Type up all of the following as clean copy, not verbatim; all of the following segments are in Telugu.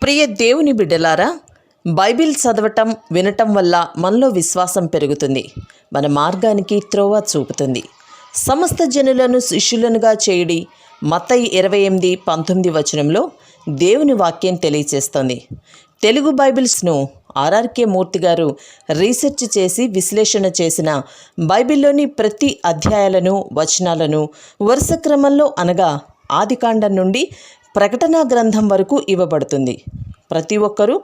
ప్రియ దేవుని బిడ్డలారా, బైబిల్ చదవటం వినటం వల్ల మనలో విశ్వాసం పెరుగుతుంది. మన మార్గానికి త్రోవ చూపుతుంది. సమస్త జనులను శిష్యులనుగా చేయుడి మత్తయి 28:19 వచనంలో దేవుని వాక్యం తెలియచేస్తోంది. తెలుగు బైబిల్స్ను ఆర్ఆర్కే మూర్తి గారు రీసెర్చ్ చేసి విశ్లేషణ చేసిన బైబిల్లోని ప్రతి అధ్యాయాలను వచనాలను వరుస క్రమంలో అనగా ఆదికాండం నుండి ప్రకటనా గ్రంథం వరకు ఇవ్వబడుతుంది. ప్రతి ఒక్కరూ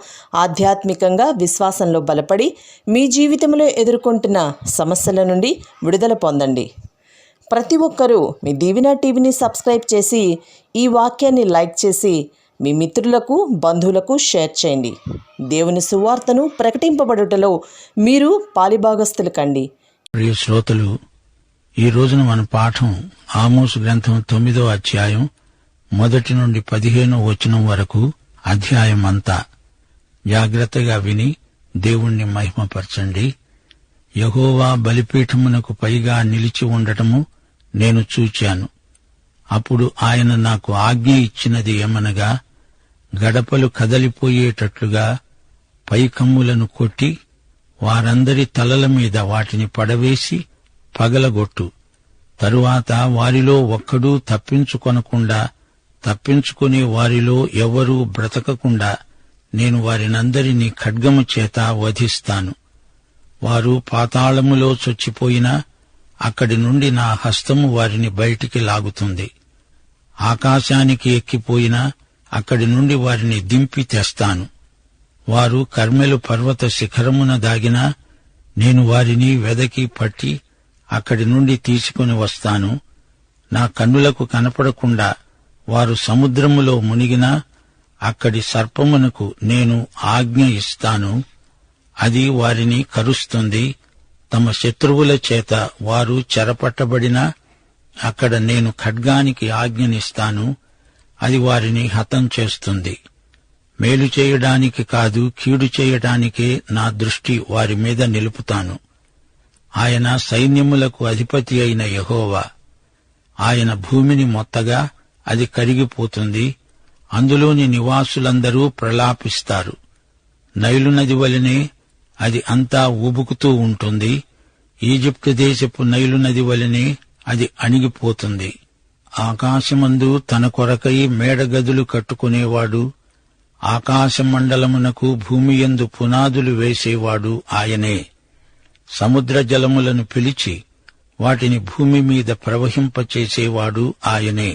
ఆధ్యాత్మికంగా విశ్వాసంలో బలపడి మీ జీవితంలో ఎదుర్కొంటున్న సమస్యల నుండి విడుదల పొందండి. ప్రతి ఒక్కరూ మీ దీవెన టీవీని సబ్స్క్రైబ్ చేసి ఈ వాక్యాన్ని లైక్ చేసి మీ మిత్రులకు బంధువులకు షేర్ చేయండి. దేవుని సువార్తను ప్రకటింపబడుటలో మీరు పాలిభాగస్తులు కండి. ప్రియ శ్రోతలు, ఈ రోజున మన పాఠం ఆమోసు గ్రంథం 9వ అధ్యాయం 1 నుండి 15వ వచనం వరకు. అధ్యాయం అంతా జాగ్రత్తగా విని దేవుణ్ణి మహిమపరచండి. యెహోవా బలిపీఠమునకు పైగా నిలిచి ఉండటము నేను చూచాను. అప్పుడు ఆయన నాకు ఆజ్ఞ ఇచ్చినది ఏమనగా, గడపలు కదలిపోయేటట్లుగా పైకమ్ములను కొట్టి వారందరి తలల మీద వాటిని పడవేసి పగలగొట్టు. తరువాత వారిలో ఒక్కడూ తప్పించుకునే వారిలో ఎవరూ బ్రతకకుండా నేను వారినందరినీ ఖడ్గము చేత వధిస్తాను. వారు పాతాళములో చొచ్చిపోయినా అక్కడి నుండి నా హస్తము వారిని బయటికి లాగుతుంది. ఆకాశానికి ఎక్కిపోయినా అక్కడి నుండి వారిని దింపి తెస్తాను. వారు కర్మెలు పర్వత శిఖరమున దాగినా నేను వారిని వెదకి పట్టి అక్కడి నుండి తీసుకుని వస్తాను. నా కన్నులకు కనపడకుండా వారు సముద్రములో మునిగినా అక్కడి సర్పమునకు నేను ఆజ్ఞ ఇస్తాను. అది వారిని కరుస్తుంది. తమ శత్రువుల చేత వారు చెరపట్టబడినా అక్కడ నేను ఖడ్గానికి ఆజ్ఞనిస్తాను. అది వారిని హతం చేస్తుంది. మేలు చేయడానికి కాదు, కీడు చేయడానికే నా దృష్టి వారి మీద నిలుపుతాను. ఆయన సైన్యములకు అధిపతి అయిన యెహోవా. ఆయన భూమిని మొత్తగా అది కరిగిపోతుంది. అందులోని నివాసులందరూ ప్రలాపిస్తారు. నైలు నది వలనే అది అంతా ఊబుకుతూ ఉంటుంది. ఈజిప్టు దేశపు నైలు నది వలనే అది అణిగిపోతుంది. ఆకాశమందు తన కొరకై మేడగదులు కట్టుకునేవాడు, ఆకాశమండలమునకు భూమియందు పునాదులు వేసేవాడు ఆయనే. సముద్ర జలములను పిలిచి వాటిని భూమి మీద ప్రవహింపచేసేవాడు ఆయనే.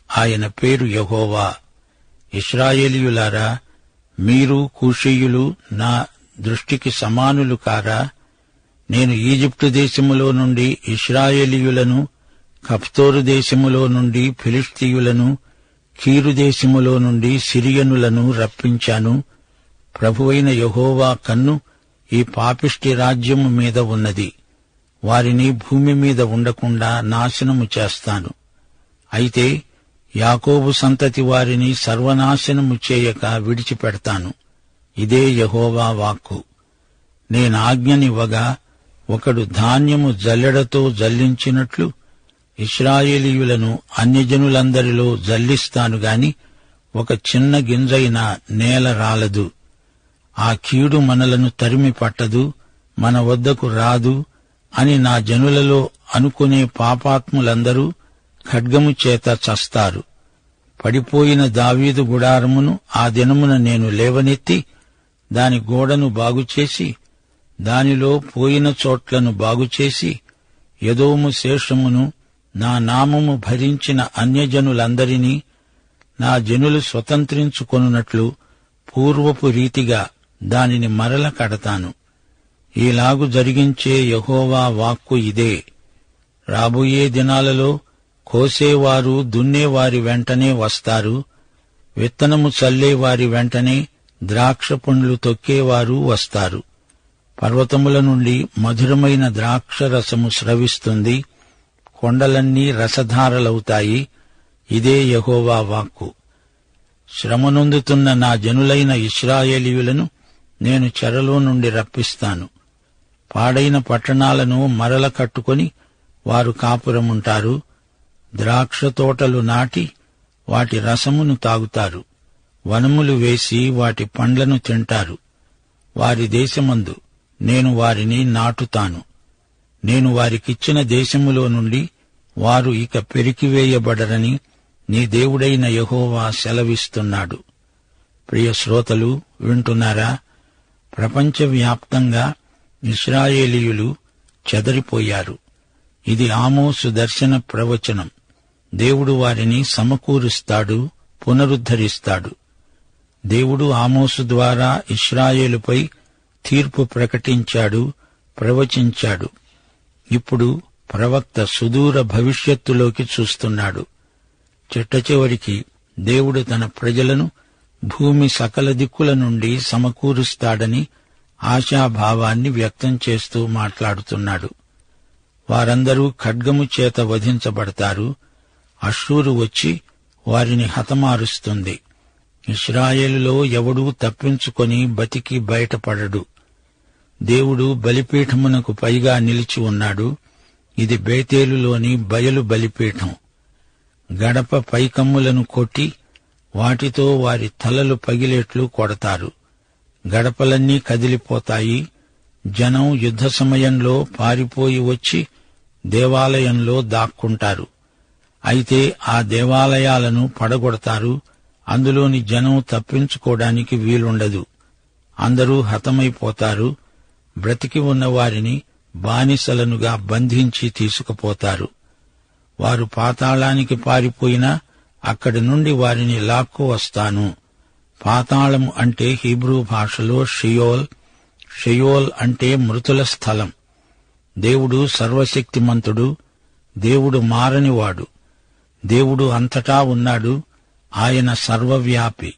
ఆయన పేరు యెహోవా. ఇశ్రాయేలీయులారా, మీరు కూషీయులు నా దృష్టికి సమానులు కారా? నేను ఈజిప్టు దేశములో నుండి ఇశ్రాయేలీయులను, కఫ్తోరు దేశములో నుండి ఫిలిష్తీయులను, కీరు దేశములో నుండి సిరియనులను రప్పించాను. ప్రభువైన యెహోవా కన్ను ఈ పాపిష్టి రాజ్యము మీద ఉన్నది. వారిని భూమి మీద ఉండకుండా నాశనము చేస్తాను. అయితే యాకోబు సంతతి వారిని సర్వనాశనము చేయక విడిచిపెడతాను. ఇదే యెహోవా వాక్కు. నేనాజ్ఞనివ్వగా ఒకడు ధాన్యము జల్లెడతో జల్లించినట్లు ఇశ్రాయేలీయులను అన్యజనులందరిలో జల్లిస్తాను గాని ఒక చిన్న గింజైనా నేల రాలదు. ఆ కీడు మనలను తరిమి పట్టదు, మన వద్దకు రాదు అని నా జనులలో అనుకునే పాపాత్ములందరూ ఖడ్గము చేత చస్తారు. పడిపోయిన దావీదు గుడారమును ఆ దినమున నేను లేవనెత్తి దాని గోడను బాగుచేసి దానిలో పోయిన చోట్లను బాగుచేసి ఎదోము శేషమును నా నామము భరించిన అన్యజనులందరినీ నా జనులు స్వతంత్రించుకొనున్నట్లు పూర్వపు రీతిగా దానిని మరల కడతాను. ఈలాగు జరిగించే యెహోవా వాక్కు ఇదే. రాబోయే దినాలలో కోసేవారు దున్నేవారి వెంటనే వస్తారు. విత్తనము చల్లేవారి వెంటనే ద్రాక్ష పండ్లు తొక్కేవారు వస్తారు. పర్వతముల నుండి మధురమైన ద్రాక్ష రసము స్రవిస్తుంది. కొండలన్నీ రసధారలవుతాయి. ఇదే యెహోవా వాక్కు. శ్రమనొందుతున్న నా జనులైన ఇశ్రాయేలీయులను నేను చెరలో నుండి రప్పిస్తాను. పాడైన పట్టణాలను మరల కట్టుకొని వారు కాపురముంటారు. ద్రాక్ష తోటలు నాటి వాటి రసమును తాగుతారు. వనములు వేసి వాటి పండ్లను తింటారు. వారి దేశమందు నేను వారిని నాటుతాను. నేను వారికిచ్చిన దేశములో నుండి వారు ఇక పెరికివేయబడరని నీ దేవుడైన యెహోవా సెలవిస్తున్నాడు. ప్రియ శ్రోతలు, వింటున్నారా? ప్రపంచవ్యాప్తంగా ఇశ్రాయేలీయులు చెదరిపోయారు. ఇది ఆమోసు దర్శన ప్రవచనం. దేవుడు వారిని సమకూరుస్తాడు, పునరుద్ధరిస్తాడు. దేవుడు ఆమోసు ద్వారా ఇశ్రాయేలుపై తీర్పు ప్రకటించాడు, ప్రవచించాడు. ఇప్పుడు ప్రవక్త సుదూర భవిష్యత్తులోకి చూస్తున్నాడు. చిట్టచివరికి దేవుడు తన ప్రజలను భూమి సకల దిక్కుల నుండి సమకూరుస్తాడని ఆశాభావాన్ని వ్యక్తం చేస్తూ మాట్లాడుతున్నాడు. వారందరూ ఖడ్గము చేత వధించబడతారు. అష్షూరు వచ్చి వారిని హతమారుస్తుంది. ఇశ్రాయేలులో ఎవడూ తప్పించుకొని బతికి బయటపడడు. దేవుడు బలిపీఠమునకు పైగా నిలిచి ఉన్నాడు. ఇది బేతేలులోని బయలు బలిపీఠం. గడప పైకమ్ములను కొట్టి వాటితో వారి తలలు పగిలేట్లు కొడతారు. గడపలన్నీ కదిలిపోతాయి. జనం యుద్ధ సమయంలో పారిపోయి వచ్చి దేవాలయంలో దాక్కుంటారు. అయితే ఆ దేవాలయాలను పడగొడతారు. అందులోని జనం తప్పించుకోవడానికి వీలుండదు. అందరూ హతమైపోతారు. బ్రతికి ఉన్న వారిని బానిసలనుగా బంధించి తీసుకుపోతారు. వారు పాతాళానికి పారిపోయినా అక్కడి నుండి వారిని లాక్కు వస్తాను. పాతాళం అంటే హీబ్రూ భాషలో షియోల్, షియోల్ అంటే మృతుల స్థలం. దేవుడు సర్వశక్తిమంతుడు. దేవుడు మారనివాడు. దేవుడు అంతటా ఉన్నాడు. ఆయన సర్వవ్యాపి.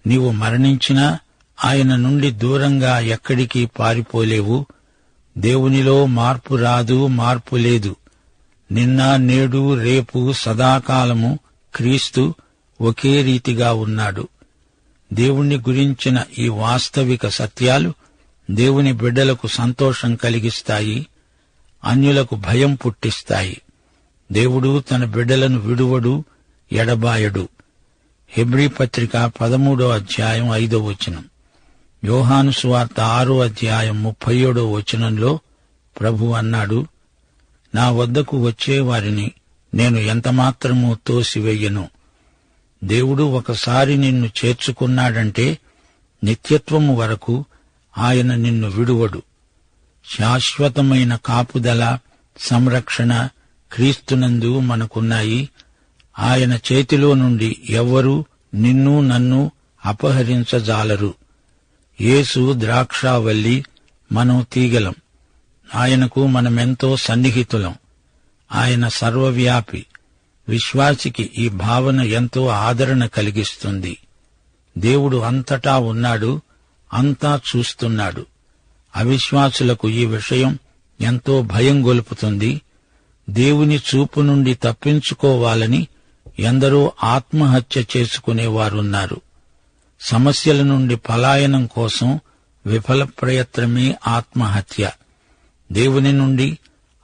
నీవు మరణించినా ఆయన నుండి దూరంగా ఎక్కడికి పారిపోలేవు. దేవునిలో మార్పు రాదు, మార్పు లేదు. నిన్న, నేడు, రేపు, సదాకాలము క్రీస్తు ఒకే రీతిగా ఉన్నాడు. దేవుణ్ణి గురించిన ఈ వాస్తవిక సత్యాలు దేవుని బిడ్డలకు సంతోషం కలిగిస్తాయి, అన్యులకు భయం పుట్టిస్తాయి. దేవుడు తన బిడ్డలను విడువడు, ఎడబాయడు. హెబ్రీ పత్రిక 13వ అధ్యాయం 5వ వచనం. యోహాను సువార్త 6వ అధ్యాయం 37వ వచనంలో ప్రభు అన్నాడు, నా వద్దకు వచ్చే వారిని నేను ఎంతమాత్రమూ తోసివేయను. దేవుడు ఒకసారి నిన్ను చేర్చుకున్నాడంటే నిత్యత్వము వరకు ఆయన నిన్ను విడువడు. శాశ్వతమైన కాపుదల, సంరక్షణ క్రీస్తునందు మనకున్నాయి. ఆయన చేతిలో నుండి ఎవ్వరూ నిన్ను నన్ను అపహరించజాలరు. యేసు ద్రాక్షావల్లి, మనం తీగలం. ఆయనకు మనమెంతో సన్నిహితులం. ఆయన సర్వవ్యాపి. విశ్వాసికి ఈ భావన ఎంతో ఆదరణ కలిగిస్తుంది. దేవుడు అంతటా ఉన్నాడు, అంతా చూస్తున్నాడు. అవిశ్వాసులకు ఈ విషయం ఎంతో భయం గొలుపుతుంది. దేవుని చూపు నుండి తప్పించుకోవాలని ఎందరో ఆత్మహత్య చేసుకునేవారున్నారు. సమస్యల నుండి పలాయనం కోసం విఫల ప్రయత్నమే ఆత్మహత్య. దేవుని నుండి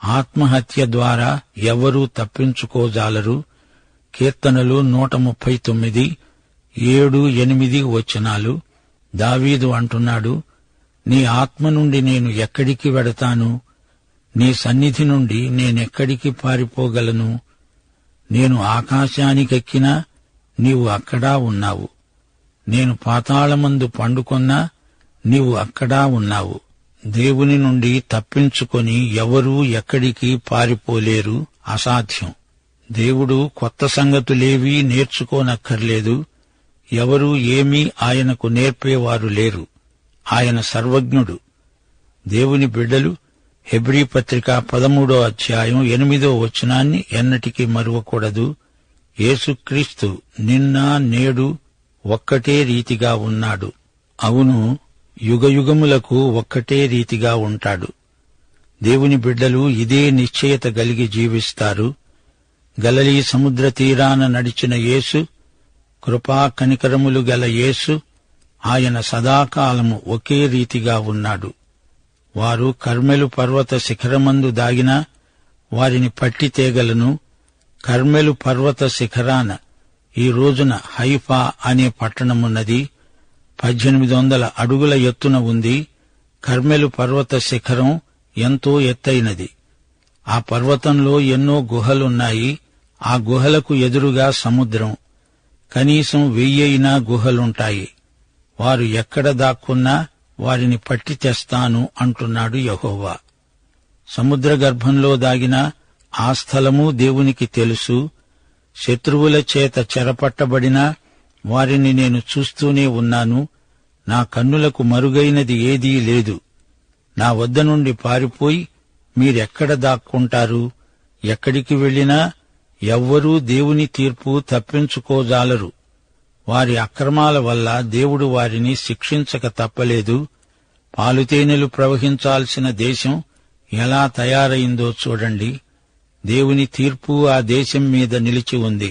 ఆత్మహత్య ద్వారా ఎవరూ తప్పించుకోజాలరు. కీర్తనలు 139, 7, 8 వచనాలు. దావీదు అంటున్నాడు, నీ ఆత్మ నుండి నేను ఎక్కడికి వెడతాను? నీ సన్నిధి నుండి నేనెక్కడికి పారిపోగలను? నేను ఆకాశానికెక్కినా నీవు అక్కడా ఉన్నావు. నేను పాతాళమందు పండుకొన్నా నీవు అక్కడా ఉన్నావు. దేవుని నుండి తప్పించుకొని ఎవరూ ఎక్కడికి పారిపోలేరు, అసాధ్యం. దేవుడు కొత్త సంగతులేవీ నేర్చుకోనక్కర్లేదు. ఎవరూ ఏమీ ఆయనకు నేర్పేవారు లేరు. ఆయన సర్వజ్ఞుడు. దేవుని బిడ్డలు హెబ్రీ పత్రిక 13వ అధ్యాయం 8వ వచనాన్ని ఎన్నటికీ మరువకూడదు. యేసుక్రీస్తు నిన్న నేడు ఒక్కటే రీతిగా ఉన్నాడు. అవును, యుగయుగములకు ఒక్కటే రీతిగా ఉంటాడు. దేవుని బిడ్డలు ఇదే నిశ్చయత కలిగి జీవిస్తారు. గలిలీ సముద్ర తీరాన నడిచిన యేసు, కృపా కనికరములు గల యేసు, ఆయన సదాకాలము ఒకే రీతిగా ఉన్నాడు. వారు కర్మెలు పర్వత శిఖరమందు దాగినా వారిని పట్టి తేగలను. కర్మెలు పర్వత శిఖరాన ఈ రోజున హైఫా అనే పట్టణమున్నది. 1800 అడుగుల ఎత్తున ఉంది. కర్మెలు పర్వత శిఖరం ఎంతో ఎత్తైనది. ఆ పర్వతంలో ఎన్నో గుహలున్నాయి. ఆ గుహలకు ఎదురుగా సముద్రం. కనీసం 1000 గుహలుంటాయి. వారు ఎక్కడ దాక్కున్నా వారిని పట్టి తెస్తాను అంటున్నాడు యెహోవా. సముద్ర గర్భంలో దాగిన ఆ స్థలము దేవునికి తెలుసు. శత్రువుల చేత చెరపట్టబడినా వారిని నేను చూస్తూనే ఉన్నాను. నా కన్నులకు మరుగైనది ఏదీ లేదు. నా వద్ద నుండి పారిపోయి మీరెక్కడ దాక్కుంటారు? ఎక్కడికి వెళ్లినా ఎవ్వరూ దేవుని తీర్పు తప్పించుకోజాలరు. వారి అక్రమాల వల్ల దేవుడు వారిని శిక్షించక తప్పలేదు. పాలుతేనెలు ప్రవహించాల్సిన దేశం ఎలా తయారైందో చూడండి. దేవుని తీర్పు ఆ దేశం మీద నిలిచి ఉంది.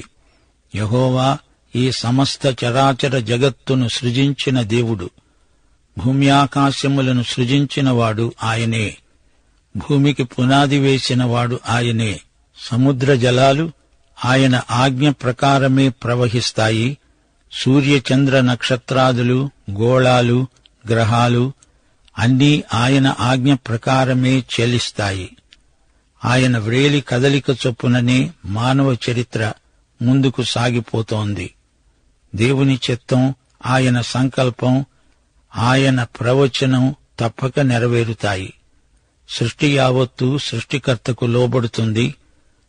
యెహోవా ఈ సమస్త చరాచర జగత్తును సృజించిన దేవుడు. భూమి ఆకాశములను సృజించినవాడు ఆయనే. భూమికి పునాది వేసినవాడు ఆయనే. సముద్ర జలాలు ఆయన ఆజ్ఞ ప్రకారమే ప్రవహిస్తాయి. సూర్యచంద్ర నక్షత్రాదులు, గోళాలు, గ్రహాలు అన్నీ ఆయన ఆజ్ఞ ప్రకారమే చెలిస్తాయి. ఆయన వ్రేలి కదలిక చొప్పుననే మానవ చరిత్ర ముందుకు సాగిపోతోంది. దేవుని చిత్తం, ఆయన సంకల్పం, ఆయన ప్రవచనం తప్పక నెరవేరుతాయి. సృష్టి యావత్తు సృష్టికర్తకు లోబడుతుంది.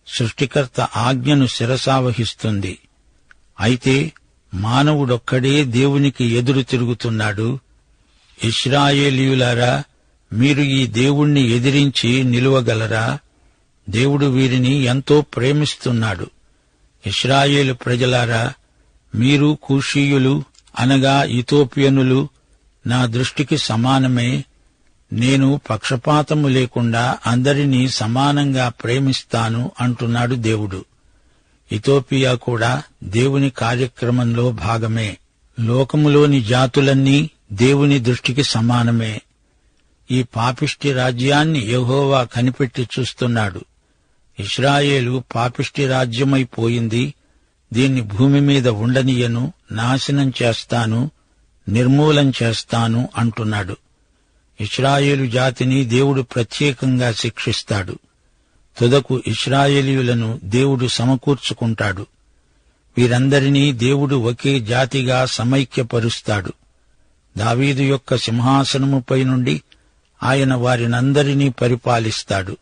సృష్టికర్త ఆజ్ఞను శిరసావహిస్తుంది. అయితే మానవుడొక్కడే దేవునికి ఎదురు తిరుగుతున్నాడు. ఇశ్రాయేలీయులారా, మీరు ఈ దేవుణ్ణి ఎదిరించి నిలువగలరా? దేవుడు వీరిని ఎంతో ప్రేమిస్తున్నాడు. ఇశ్రాయేలు ప్రజలారా, మీరు కూషీయులు అనగా ఇథోపియనులు నా దృష్టికి సమానమే. నేను పక్షపాతము లేకుండా అందరినీ సమానంగా ప్రేమిస్తాను అంటున్నాడు దేవుడు. ఇథోపియా కూడా దేవుని కార్యక్రమంలో భాగమే. లోకములోని జాతులన్నీ దేవుని దృష్టికి సమానమే. ఈ పాపిష్టి రాజ్యాన్ని యెహోవా కనిపెట్టి చూస్తున్నాడు. ఇశ్రాయేలు పాపిష్టి రాజ్యమైపోయింది. దీన్ని భూమి మీద ఉండనియను, నాశనం చేస్తాను, నిర్మూలం చేస్తాను అంటున్నాడు. ఇశ్రాయేలు జాతిని దేవుడు ప్రత్యేకంగా శిక్షిస్తాడు. తుదకు ఇశ్రాయేలీయులను దేవుడు సమకూర్చుకుంటాడు. వీరందరినీ దేవుడు ఒకే జాతిగా సమైక్యపరుస్తాడు. దావీదు యొక్క సింహాసనముపై నుండి ఆయన వారినందరినీ పరిపాలిస్తాడు.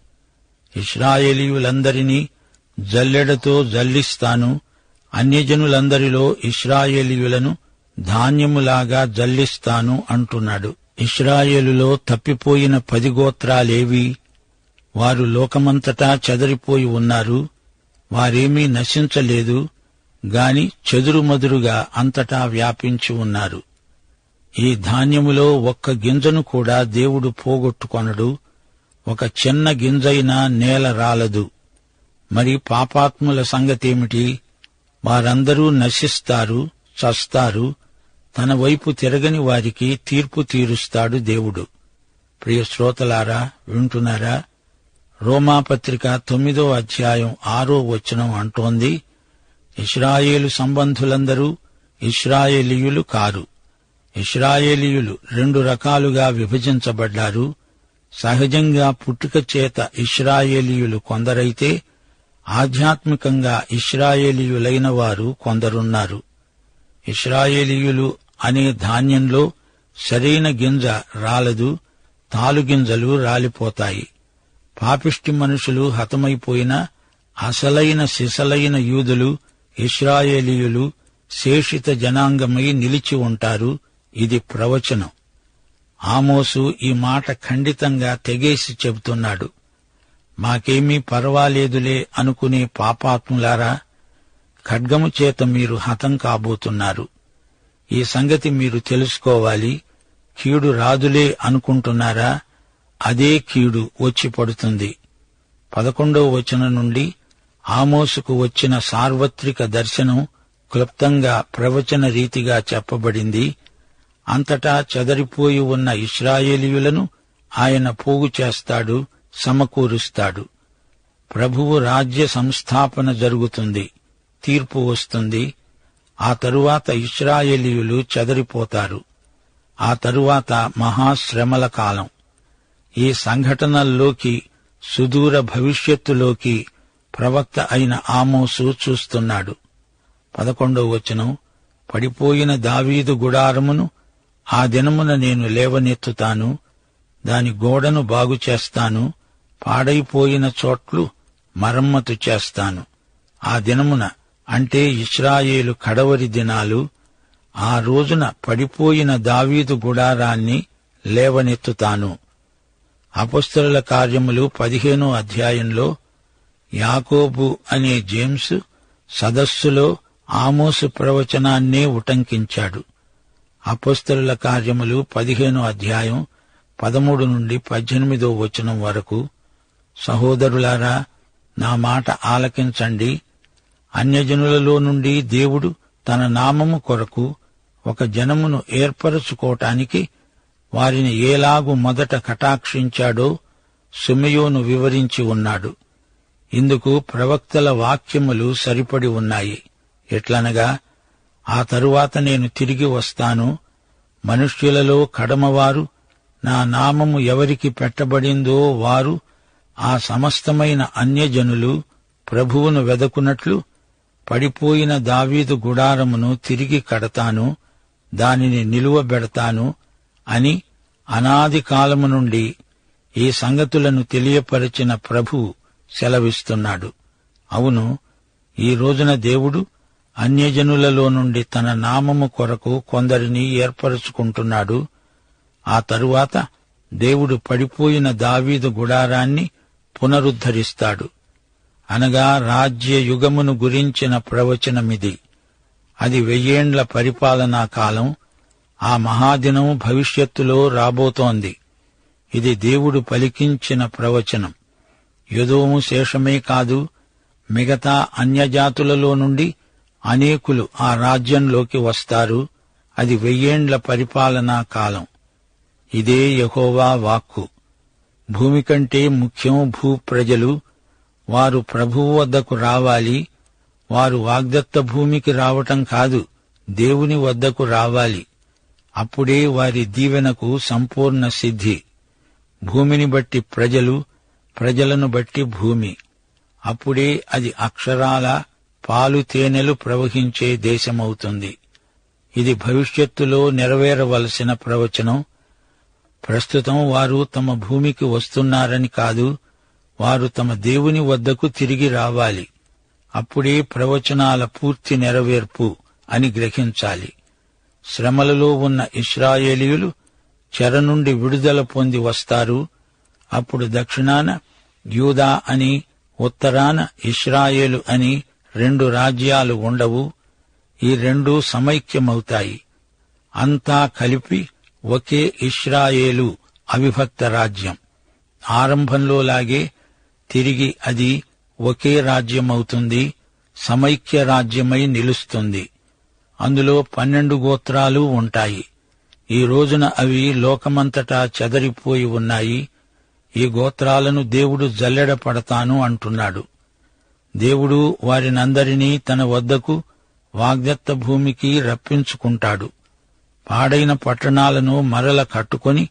ఇశ్రాయేలీయులందరినీ జల్లెడతో జల్లిస్తాను. అన్యజనులందరిలో ఇశ్రాయేలీయులను ధాన్యములాగా జల్లిస్తాను అంటున్నాడు. ఇశ్రాయేలులో తప్పిపోయిన 10 గోత్రాలేవి? వారు లోకమంతటా చెదరిపోయి ఉన్నారు. వారేమీ నశించలేదు గాని చెదురుమదురుగా అంతటా వ్యాపించి ఉన్నారు. ఈ ధాన్యములో ఒక్క గింజను కూడా దేవుడు పోగొట్టుకొనడు. ఒక చిన్న గింజైనా నేల రాలదు. మరి పాపాత్ముల సంగతేమిటి? వారందరూ నశిస్తారు, చస్తారు. తన వైపు తిరగని వారికి తీర్పు తీరుస్తాడు దేవుడు. ప్రియ శ్రోతలారా, వింటున్నారా? రోమాపత్రిక 9వ అధ్యాయం 6వ వచనం అంటోంది, ఇశ్రాయేలు సంబంధులందరూ ఇశ్రాయేలీయులు కారు. ఇశ్రాయేలీయులు 2 రకాలుగా విభజించబడ్డారు. సహజంగా పుట్టుక చేత ఇశ్రాయేలీయులు కొందరైతే ఆధ్యాత్మికంగా ఇశ్రాయేలీయులైన వారు కొందరున్నారు. ఇశ్రాయేలీయులు అనే ధాన్యంలో సరైన గింజ రాలదు, తాలుగింజలు రాలిపోతాయి. పాపిష్టి మనుషులు హతమైపోయినా అసలైన సిసలైన యూదులు, ఇశ్రాయేలీయులు శేషిత జనాంగమై నిలిచి ఉంటారు. ఇది ప్రవచనం. ఆమోసు ఈ మాట ఖండితంగా తెగేసి చెబుతున్నాడు. మాకేమీ పర్వాలేదులే అనుకునే పాపాత్ములారా, ఖడ్గము చేత మీరు హతం కాబోతున్నారు. ఈ సంగతి మీరు తెలుసుకోవాలి. కీడు రాదులే అనుకుంటున్నారా? అదే కీడు వచ్చి పడుతుంది. 11వ వచనం నుండి ఆమోసుకు వచ్చిన సార్వత్రిక దర్శనం క్లుప్తంగా ప్రవచన రీతిగా చెప్పబడింది. అంతటా చెదరిపోయి ఉన్న ఇశ్రాయేలీయులను ఆయన పోగు చేస్తాడు, సమకూరుస్తాడు. ప్రభువు రాజ్య సంస్థాపన జరుగుతుంది. తీర్పు వస్తుంది. ఆ తరువాత ఇశ్రాయేలీయులు చెదరిపోతారు. ఆ తరువాత మహాశ్రమల కాలం. ఈ సంఘటనల్లోకి, సుదూర భవిష్యత్తులోకి ప్రవక్త అయిన ఆమోసు చూస్తున్నాడు. 11వ వచనం, పడిపోయిన దావీదు గుడారమును ఆ దినమున నేను లేవనెత్తుతాను, దాని గోడను బాగుచేస్తాను, పాడైపోయిన చోట్లు మరమ్మతు చేస్తాను. ఆ దినమున అంటే ఇశ్రాయేలు కడవరి దినాలు. ఆ రోజున పడిపోయిన దావీదు గుడారాన్ని లేవనెత్తుతాను. అపొస్తలుల కార్యములు 15వ అధ్యాయంలో యాకోబు అనే జేమ్స్ సదస్సులో ఆమోసు ప్రవచనాన్నే ఉటంకించాడు. అపొస్తలుల కార్యములు 15వ అధ్యాయం 13 నుండి 18వ వచనం వరకు, సహోదరులారా, నా మాట ఆలకించండి. అన్యజనులలో నుండి దేవుడు తన నామము కొరకు ఒక జనమును ఏర్పరచుకోవటానికి వారిని ఏలాగు మొదట కటాక్షించాడో సిమెయోను వివరించి ఉన్నాడు. ఇందుకు ప్రవక్తల వాక్యములు సరిపడి ఉన్నాయి. ఎట్లనగా, ఆ తరువాత నేను తిరిగి వస్తాను, మనుష్యులలో కడమవారు నా నామము ఎవరికి పెట్టబడిందో వారు, ఆ సమస్తమైన అన్యజనులు ప్రభువును వెదకునట్లు పడిపోయిన దావీదు గుడారమును తిరిగి కడతాను, దానిని నిలువబెడతాను అని అనాది కాలము నుండి ఈ సంగతులను తెలియపరిచిన ప్రభువు సెలవిస్తున్నాడు. అవును, ఈ రోజున దేవుడు అన్యజనులలో నుండి తన నామము కొరకు కొందరిని ఏర్పరచుకుంటున్నాడు. ఆ తరువాత దేవుడు పడిపోయిన దావీదు గుడారాన్ని పునరుద్ధరిస్తాడు. అనగా రాజ్య యుగమును గురించిన ప్రవచనమిది. అది 1000 ఏండ్ల పరిపాలనా కాలం. ఆ మహాదినం భవిష్యత్తులో రాబోతోంది. ఇది దేవుడు పలికించిన ప్రవచనం. యొదోము శేషమే కాదు, మిగతా అన్యజాతులలో నుండి అనేకులు ఆ రాజ్యంలోకి వస్తారు. అది 1000 ఏండ్ల పరిపాలనా కాలం. ఇదే యెహోవా వాక్కు. భూమి కంటే ముఖ్యం భూప్రజలు. వారు ప్రభువు వద్దకు రావాలి. వారు వాగ్దత్త భూమికి రావటం కాదు, దేవుని వద్దకు రావాలి. అప్పుడే వారి దీవెనకు సంపూర్ణ సిద్ధి. భూమిని బట్టి ప్రజలు, ప్రజలను బట్టి భూమి. అప్పుడే అది అక్షరాల పాలు తేనెలు ప్రవహించే దేశమవుతుంది. ఇది భవిష్యత్తులో నెరవేరవలసిన ప్రవచనం. ప్రస్తుతం వారు తమ భూమికి వస్తున్నారని కాదు, వారు తమ దేవుని వద్దకు తిరిగి రావాలి. అప్పుడే ప్రవచనాల పూర్తి నెరవేర్పు అని గ్రహించాలి. శ్రమలలో ఉన్న ఇశ్రాయేలీయులు చెర నుండి విడుదల పొంది వస్తారు. అప్పుడు దక్షిణాన యూదా అని, ఉత్తరాన ఇశ్రాయేలు అని 2 రాజ్యాలు ఉండవు. ఈ 2 సమైక్యమవుతాయి. అంతా కలిపి ఒకే ఇశ్రాయేలు అవిభక్త రాజ్యం. ఆరంభంలోలాగే తిరిగి అది ఒకే రాజ్యమవుతుంది, సమైక్య రాజ్యమై నిలుస్తుంది. అందులో 12 గోత్రాలు ఉంటాయి. ఈ రోజున అవి లోకమంతటా చెదరిపోయి ఉన్నాయి. ఈ గోత్రాలను దేవుడు జల్లెడ పడతాను అంటున్నాడు. దేవుడు వారినందరినీ తన వద్దకు వాగ్దత్త భూమికి రప్పించుకుంటాడు. పాడైన పట్టణాలను మరల కట్టుకొని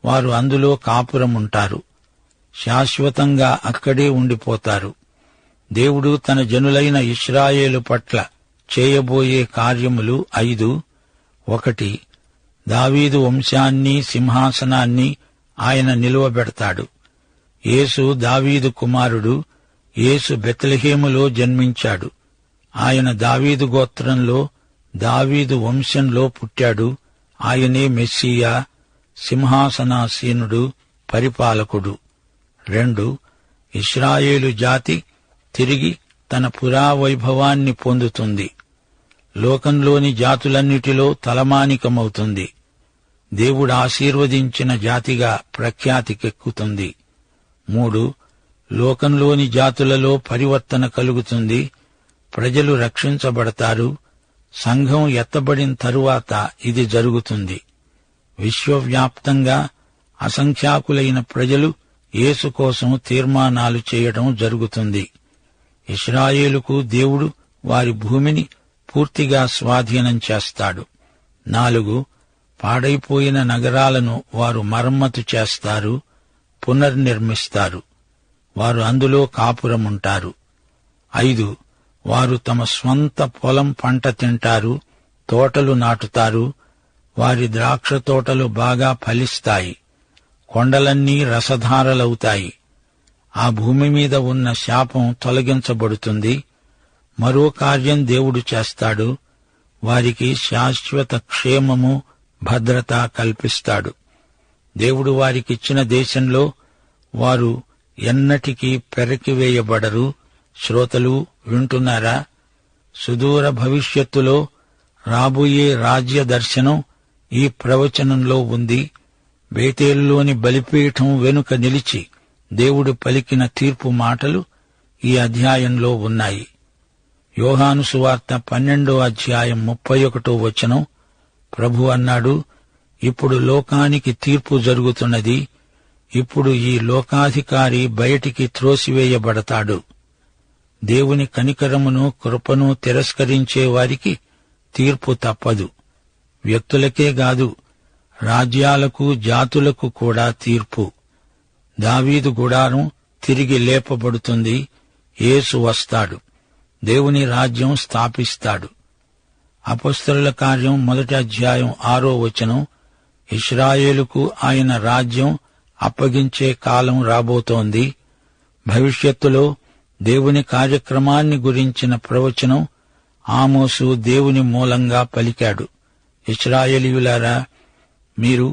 వారు అందులో కాపురముంటారు. శాశ్వతంగా అక్కడే ఉండిపోతారు. దేవుడు తన జనులైన ఇశ్రాయేలు పట్ల చేయబోయే కార్యములు 5. 1. దావీదు వంశాన్ని, సింహాసనాన్ని ఆయన నిలువబెడతాడు. యేసు దావీదు కుమారుడు. యేసు బెత్లెహేములో జన్మించాడు. ఆయన దావీదు గోత్రంలో, దావీదు వంశంలో పుట్టాడు. ఆయనే మెస్సీయా, సింహాసనాసీనుడు, పరిపాలకుడు. 2. ఇశ్రాయేలు జాతి తిరిగి తన పురావైభవాన్ని పొందుతుంది. లోకంలోని జాతులన్నిటిలో తలమానికమవుతుంది. దేవుడు ఆశీర్వదించిన జాతిగా ప్రఖ్యాతికెక్కుతుంది. 3. లోకంలోని జాతులలో పరివర్తన కలుగుతుంది. ప్రజలు రక్షించబడతారు. సంఘం ఎత్తబడిన తరువాత ఇది జరుగుతుంది. విశ్వవ్యాప్తంగా అసంఖ్యాకులైన ప్రజలు యేసు కోసం తీర్మానాలు చేయడం జరుగుతుంది. ఇశ్రాయేలుకు దేవుడు వారి భూమిని పూర్తిగా స్వాధీనం చేస్తాడు. 4 పాడైపోయిన నగరాలను వారు మరమ్మతు చేస్తారు, పునర్నిర్మిస్తారు. వారు అందులో కాపురముంటారు. 5 వారు తమ స్వంత పొలం పంట తింటారు, తోటలు నాటుతారు. వారి ద్రాక్ష తోటలు బాగా ఫలిస్తాయి, కొండలన్నీ రసధారలవుతాయి. ఆ భూమి మీద ఉన్న శాపం తొలగించబడుతుంది. మరో కార్యం దేవుడు చేస్తాడు. వారికి శాశ్వత క్షేమము, భద్రత కల్పిస్తాడు. దేవుడు వారికిచ్చిన దేశంలో వారు ఎన్నటికీ పెరకివేయబడరు. శ్రోతలు వింటున్నారా? సుదూర భవిష్యత్తులో రాబోయే రాజ్య దర్శనం ఈ ప్రవచనంలో ఉంది. బేతేలులోని బలిపీఠం వెనుక నిలిచి దేవుడు పలికిన తీర్పు మాటలు ఈ అధ్యాయంలో ఉన్నాయి. యోహాను సువార్త 12వ అధ్యాయం 31వ వచనం. ప్రభు అన్నాడు, ఇప్పుడు లోకానికి తీర్పు జరుగుతున్నది. ఇప్పుడు ఈ లోకాధికారి బయటికి త్రోసివేయబడతాడు. దేవుని కనికరమును, కృపను తిరస్కరించే వారికి తీర్పు తప్పదు. వ్యక్తులకే గాదు, రాజ్యాలకు, జాతులకు కూడా తీర్పు. దావీదు గుడారం తిరిగి లేపబడుతుంది. యేసు వస్తాడు. దేవుని రాజ్యం స్థాపిస్తాడు. అపొస్తలుల కార్యం 1వ అధ్యాయం 6వ వచనం. ఇశ్రాయేలుకు ఆయన రాజ్యం అప్పగించే కాలం రాబోతోంది. భవిష్యత్తులో దేవుని కార్యక్రమాన్ని గురించిన ప్రవచనం ఆమోసు దేవుని మూలంగా పలికాడు. ఇశ్రాయేలీయులారా, మీరు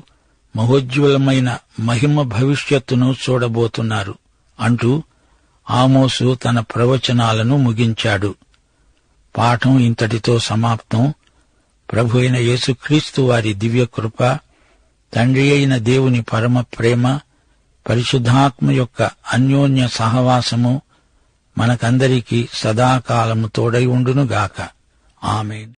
మహోజ్వలమైన మహిమ భవిష్యత్తును చూడబోతున్నారు అంటూ ఆమోసు తన ప్రవచనాలను ముగించాడు. పాఠం ఇంతటితో సమాప్తం. ప్రభు అయిన యేసుక్రీస్తు వారి దివ్యకృప, తండ్రి అయిన దేవుని పరమ ప్రేమ, పరిశుద్ధాత్మ యొక్క అన్యోన్య సహవాసము మనకందరికీ సదాకాలము తోడై ఉండునుగాక. ఆమేన్.